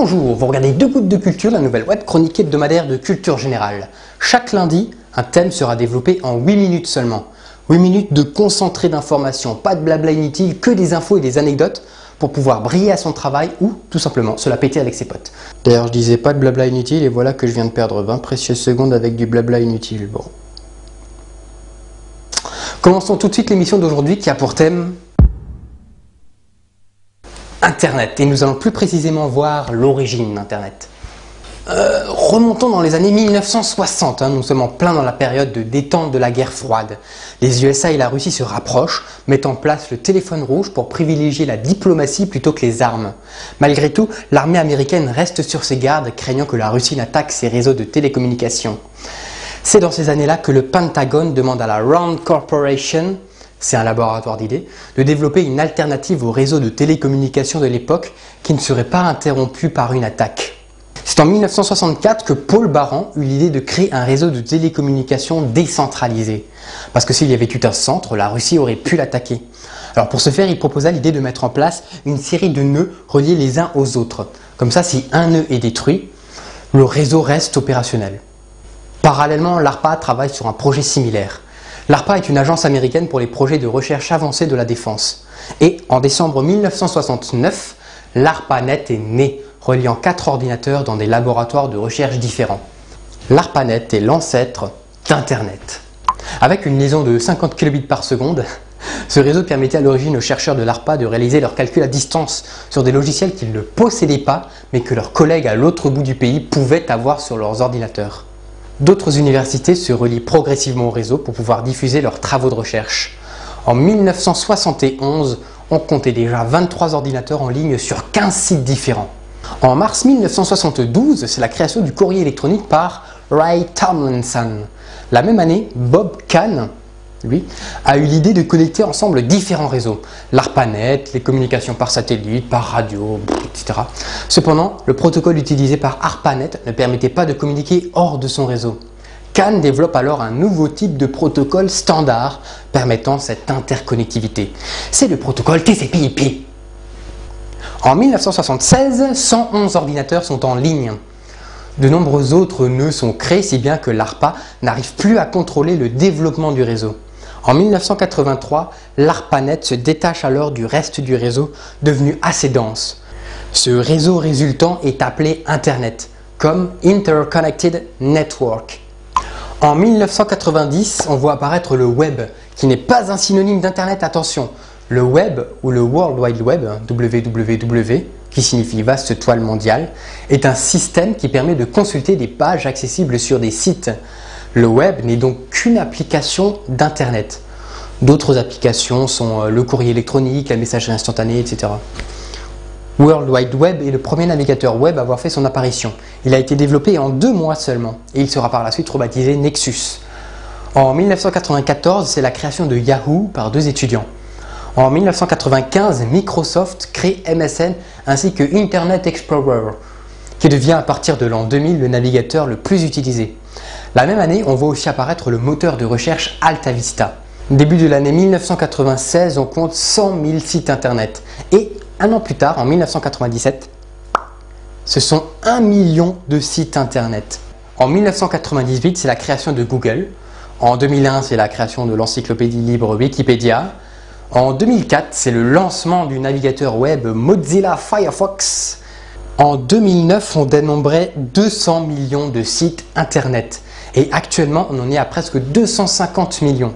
Bonjour, vous regardez Deux Gouttes de Culture, la nouvelle web chronique hebdomadaire de culture générale. Chaque lundi, un thème sera développé en 8 minutes seulement. 8 minutes de concentré d'informations, pas de blabla inutile, que des infos et des anecdotes pour pouvoir briller à son travail ou tout simplement se la péter avec ses potes. D'ailleurs, je disais pas de blabla inutile et voilà que je viens de perdre 20 précieuses secondes avec du blabla inutile. Bon. Commençons tout de suite l'émission d'aujourd'hui qui a pour thème Internet, et nous allons plus précisément voir l'origine d'Internet. Remontons dans les années 1960, nous sommes en plein dans la période de détente de la guerre froide. Les USA et la Russie se rapprochent, mettent en place le téléphone rouge pour privilégier la diplomatie plutôt que les armes. Malgré tout, l'armée américaine reste sur ses gardes, craignant que la Russie n'attaque ses réseaux de télécommunications. C'est dans ces années-là que le Pentagone demande à la Rand Corporation, c'est un laboratoire d'idées, de développer une alternative au réseau de télécommunications de l'époque qui ne serait pas interrompu par une attaque. C'est en 1964 que Paul Baran eut l'idée de créer un réseau de télécommunications décentralisé. Parce que s'il y avait eu un centre, la Russie aurait pu l'attaquer. Alors pour ce faire, il proposa l'idée de mettre en place une série de nœuds reliés les uns aux autres. Comme ça, si un nœud est détruit, le réseau reste opérationnel. Parallèlement, l'ARPA travaille sur un projet similaire. L'ARPA est une agence américaine pour les projets de recherche avancée de la défense. Et en décembre 1969, l'ARPANET est né, reliant 4 ordinateurs dans des laboratoires de recherche différents. L'ARPANET est l'ancêtre d'Internet. Avec une liaison de 50 kbps par seconde, ce réseau permettait à l'origine aux chercheurs de l'ARPA de réaliser leurs calculs à distance sur des logiciels qu'ils ne possédaient pas, mais que leurs collègues à l'autre bout du pays pouvaient avoir sur leurs ordinateurs. D'autres universités se relient progressivement au réseau pour pouvoir diffuser leurs travaux de recherche. En 1971, on comptait déjà 23 ordinateurs en ligne sur 15 sites différents. En mars 1972, c'est la création du courrier électronique par Ray Tomlinson. La même année, Bob Kahn, lui, a eu l'idée de connecter ensemble différents réseaux. L'ARPANET, les communications par satellite, par radio, etc. Cependant, le protocole utilisé par ARPANET ne permettait pas de communiquer hors de son réseau. Kahn développe alors un nouveau type de protocole standard permettant cette interconnectivité. C'est le protocole TCP/IP. En 1976, 111 ordinateurs sont en ligne. De nombreux autres nœuds sont créés si bien que l'ARPA n'arrive plus à contrôler le développement du réseau. En 1983, l'ARPANET se détache alors du reste du réseau devenu assez dense. Ce réseau résultant est appelé Internet, comme Interconnected Network. En 1990, on voit apparaître le web, qui n'est pas un synonyme d'Internet, attention. Le web, ou le World Wide Web, WWW, qui signifie vaste toile mondiale, est un système qui permet de consulter des pages accessibles sur des sites. Le web n'est donc qu'une application d'Internet. D'autres applications sont le courrier électronique, la messagerie instantanée, etc. World Wide Web est le premier navigateur web à avoir fait son apparition. Il a été développé en 2 mois seulement et il sera par la suite rebaptisé Nexus. En 1994, c'est la création de Yahoo par 2 étudiants. En 1995, Microsoft crée MSN ainsi que Internet Explorer, qui devient à partir de l'an 2000 le navigateur le plus utilisé. La même année, on voit aussi apparaître le moteur de recherche AltaVista. Début de l'année 1996, on compte 100 000 sites internet. Et un an plus tard, en 1997, ce sont 1 million de sites internet. En 1998, c'est la création de Google. En 2001, c'est la création de l'encyclopédie libre Wikipédia. En 2004, c'est le lancement du navigateur web Mozilla Firefox. En 2009, on dénombrait 200 millions de sites internet. Et actuellement, on en est à presque 250 millions.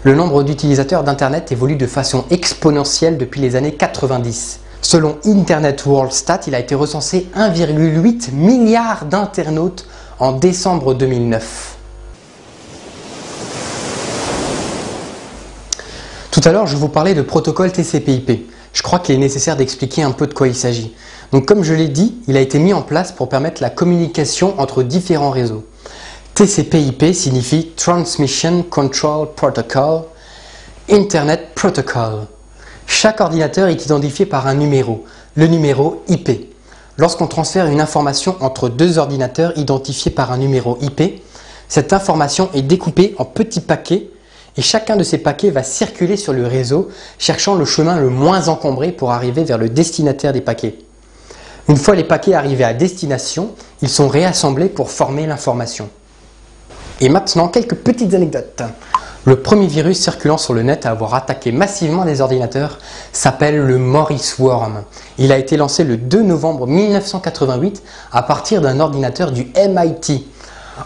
Le nombre d'utilisateurs d'internet évolue de façon exponentielle depuis les années 90. Selon Internet World Stat, il a été recensé 1,8 milliard d'internautes en décembre 2009. Tout à l'heure, je vous parlais de protocole TCP/IP. Je crois qu'il est nécessaire d'expliquer un peu de quoi il s'agit. Donc, comme je l'ai dit, il a été mis en place pour permettre la communication entre différents réseaux. TCP/IP signifie Transmission Control Protocol, Internet Protocol. Chaque ordinateur est identifié par un numéro, le numéro IP. Lorsqu'on transfère une information entre 2 ordinateurs identifiés par un numéro IP, cette information est découpée en petits paquets et chacun de ces paquets va circuler sur le réseau, cherchant le chemin le moins encombré pour arriver vers le destinataire des paquets. Une fois les paquets arrivés à destination, ils sont réassemblés pour former l'information. Et maintenant, quelques petites anecdotes. Le premier virus circulant sur le net à avoir attaqué massivement des ordinateurs s'appelle le Morris Worm. Il a été lancé le 2 novembre 1988 à partir d'un ordinateur du MIT.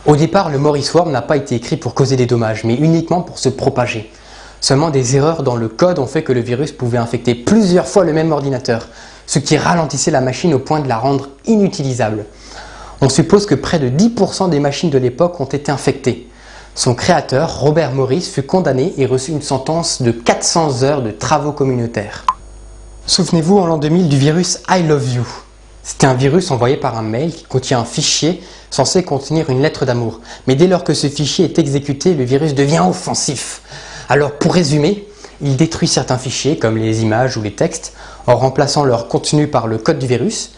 Au départ, le Morris Worm n'a pas été écrit pour causer des dommages, mais uniquement pour se propager. Seulement des erreurs dans le code ont fait que le virus pouvait infecter plusieurs fois le même ordinateur, ce qui ralentissait la machine au point de la rendre inutilisable. On suppose que près de 10% des machines de l'époque ont été infectées. Son créateur, Robert Morris, fut condamné et reçut une sentence de 400 heures de travaux communautaires. Souvenez-vous en l'an 2000 du virus I Love You. C'était un virus envoyé par un mail qui contient un fichier censé contenir une lettre d'amour. Mais dès lors que ce fichier est exécuté, le virus devient offensif. Alors pour résumer, il détruit certains fichiers comme les images ou les textes en remplaçant leur contenu par le code du virus.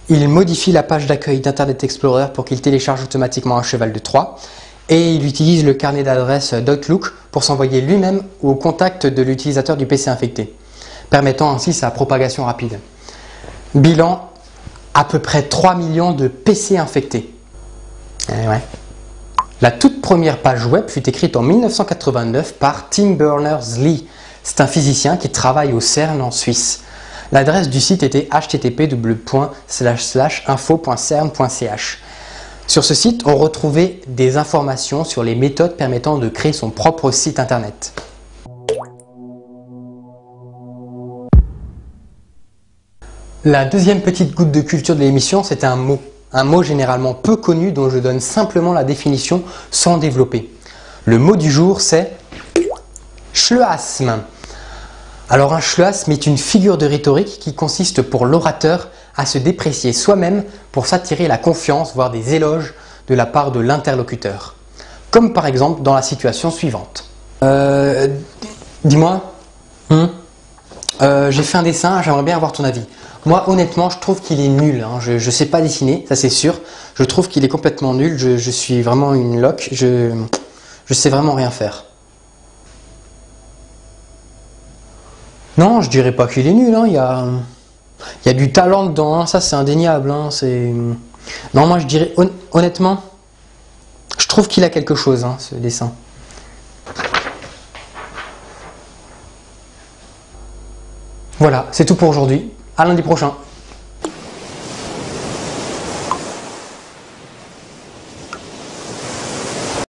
Il modifie la page d'accueil d'Internet Explorer pour qu'il télécharge automatiquement un cheval de Troie. Et il utilise le carnet d'adresse d'Outlook pour s'envoyer lui-même au contact de l'utilisateur du PC infecté, permettant ainsi sa propagation rapide. Bilan, à peu près 3 millions de PC infectés. Ouais. La toute première page web fut écrite en 1989 par Tim Berners-Lee. C'est un physicien qui travaille au CERN en Suisse. L'adresse du site était http://info.cern.ch. Sur ce site, on retrouvait des informations sur les méthodes permettant de créer son propre site internet. La deuxième petite goutte de culture de l'émission, c'est un mot généralement peu connu dont je donne simplement la définition sans développer. Le mot du jour, c'est schloasme. Alors un schloasme est une figure de rhétorique qui consiste pour l'orateur à se déprécier soi-même pour s'attirer la confiance, voire des éloges de la part de l'interlocuteur. Comme par exemple dans la situation suivante. Dis-moi, j'ai fait un dessin, j'aimerais bien avoir ton avis. Moi honnêtement je trouve qu'il est nul, hein. Je sais pas dessiner, ça c'est sûr. Je trouve qu'il est complètement nul, je suis vraiment une loque, je sais vraiment rien faire. Non, je dirais pas qu'il est nul, hein. Il y a du talent dedans, hein. Ça c'est indéniable. Hein. Non, moi je dirais honnêtement, je trouve qu'il a quelque chose, hein, ce dessin. Voilà, c'est tout pour aujourd'hui. À lundi prochain.